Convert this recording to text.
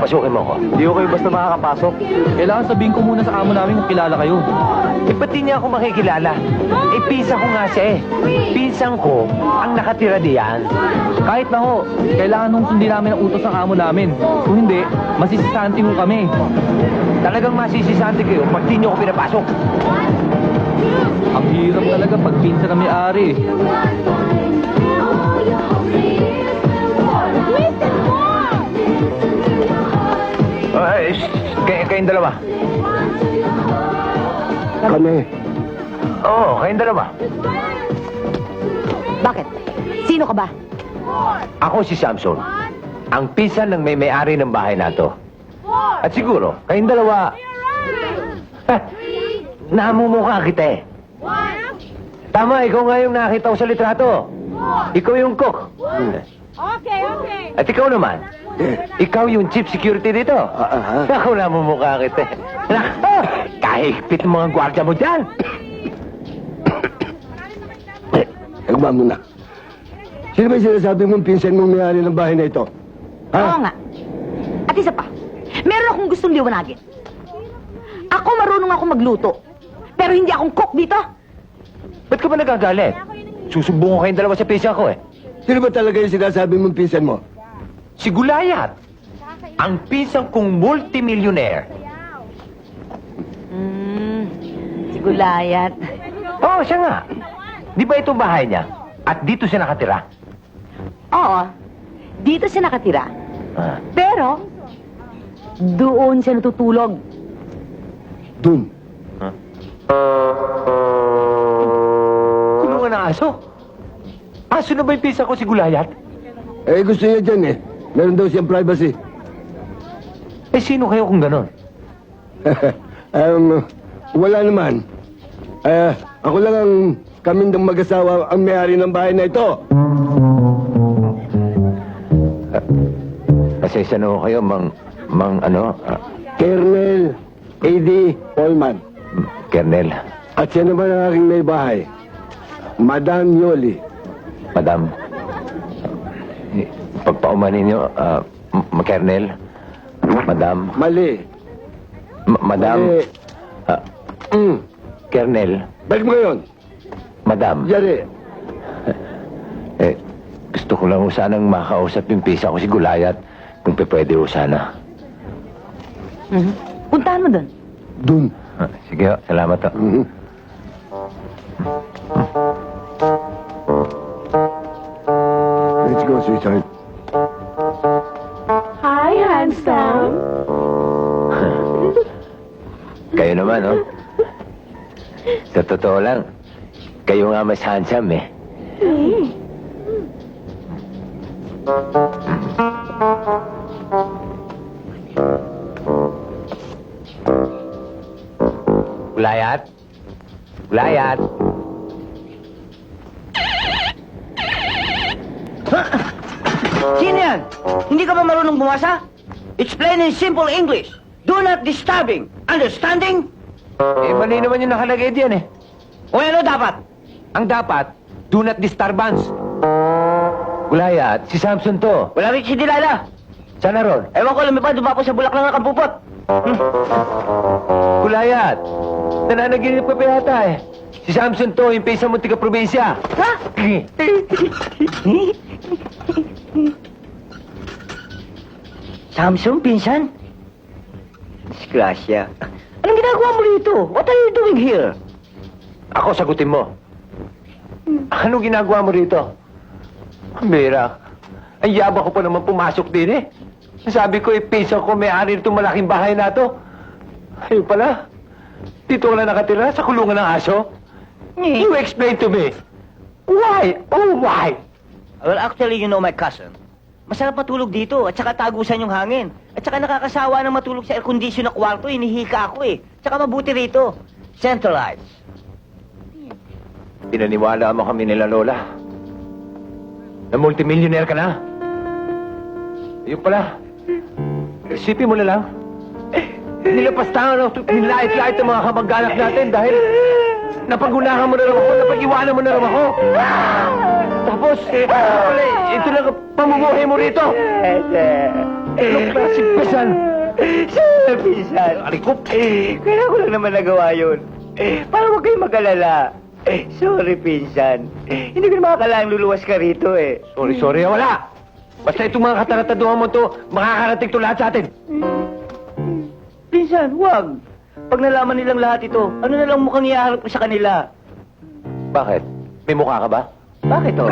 papasukin mo ko. Hindi ko kayo basta makakapasok. Kailangan sabihin ko muna sa amo namin kung kilala kayo. Eh, ba't di niya ako makikilala? Eh, pinsan ko nga siya eh. Pinsan ko ang nakatira diyan. Kahit na ho, kailangan nung sundin namin ang utos ng amo namin. Kung hindi, masisisanti ho kami. Talagang masisisante kayo pag di niyo ako pinapasok. Ang hirap talaga pag pinsan na may-ari. Kayong dalawa. Kami. Oo, kayong dalawa. Bakit? Sino ka ba? Ako si Samson. Ang pinsan ng may-ari ng bahay na to. At siguro, kayong dalawa... namumukha kita eh. Tama, ikaw nga yung nakita ko sa litrato. Ikaw yung cook. Okay. At ikaw naman, ikaw yung chief security dito. Ako namumukha kita eh. Nako, kahigpit ng mga gwardiya mo dyan. Nagba mo na. Sino ba yung sinasabi mong pinsan mong may-ari ng bahay na ito? Oo nga. At isa pa, meron akong gustong liwanagin. Ako marunong ako magluto. Pero hindi akong cook dito. Ba't ka ba nagagalit? Susumbong ko kayong dalawa sa pinsan ko eh. Sino ba talaga yung sinasabi mong pinsan mo? Si Gulayat. Ang pinsan kong multimillionaire. Si Gulayat. Oo, siya nga. Di ba ito bahay niya? At dito siya nakatira? Oo, dito siya nakatira. Ah. Pero, doon siya natutulog. Dun. Kulungan ng aso? Aso na ba yung pinsan ko si Gulayat? Eh, gusto niya dyan eh. Meron daw siyang privacy. Eh, sino kayo kung ganon? Wala naman. Ako lang ang kamindang mag-asawa ang may-ari ng bahay na ito. Pasensya na ho kayo, Colonel A.D. Polman. Kernel, At siya naman ang aking may bahay. Madam Yoli. Madam. Pagpauman ninyo, Kernel, Madam, Mali. Madam, Mali. Kernel, Balik mo ngayon. Madam. Yari. Gusto ko lang ho sanang makausap yung pisa ko si Gulayat, kung pwede ho sana. Puntahan mo doon. Dun. Sige ho, salamat ho. Let's go, sweetheart. Hi, handsome. Kayo naman, oh. Sa totoo lang, kayo nga mas handsome, eh. Gulayat? Gulayat? Sino yan? Hindi ka ba marunong bumasa? It's plain and simple English. Do not disturbing. Understanding? Eh, mali naman yung nakalagay diyan, eh. O ano dapat? Ang dapat, do not disturbance. Gulayat, si Samson to. Wala rin si Delilah. Sana ron? Ewan ko, lumipad, dumapo sa bulak lang ng kampupot. Gulayat, nananaginip ka pa yata, eh. Si Samson to, yung pisa mo tiga-probinsya. Ha? Samson, pinsan? Disgrasya. Anong ginagawa mo rito? What are you doing here? Ako, sagutin mo. Anong ginagawa mo rito? Mira, ang yaba ko pa naman pumasok din, eh. Sabi ko, pisa ko may-ari nitong malaking bahay na to. Ayun pala, dito ka na nakatira sa kulungan ng aso. You explain to me. Why? Oh, why? Well, actually, you know my cousin. Masarap matulog dito at saka tagusan yung hangin. At saka nakakasawa na matulog sa air-condition na kwarto. Hinihika ako eh. Tsaka mabuti rito. Centralized. Pinaniwala mo kami nila, Lola. Na multimillionaire ka na. Ayun pala. Isipin mo na lang. Nilapastangan ako, nilait-lait ang mga kamag-anak natin dahil napagunahan mo na lang ako, napag-iwanan mo na lang ako. Tapos, ito lang ang pamumuhay mo rito. Anong klaseng pesan? Sorry, pinsan. Alikop! Kaya ko lang naman nagawa yun. Para huwag kayong mag-alala. Sorry, pinsan. Hindi ko na makakalaang luluwas ka rito eh. Sorry, wala! Basta itong mga katarataduhan mo to, makakarating to lahat sa atin. Pinsan, huwag. Pag nalaman nilang lahat ito, ano na lang mukhang ihaharap ko sa kanila? Bakit? May mukha ka ba? Bakit oh?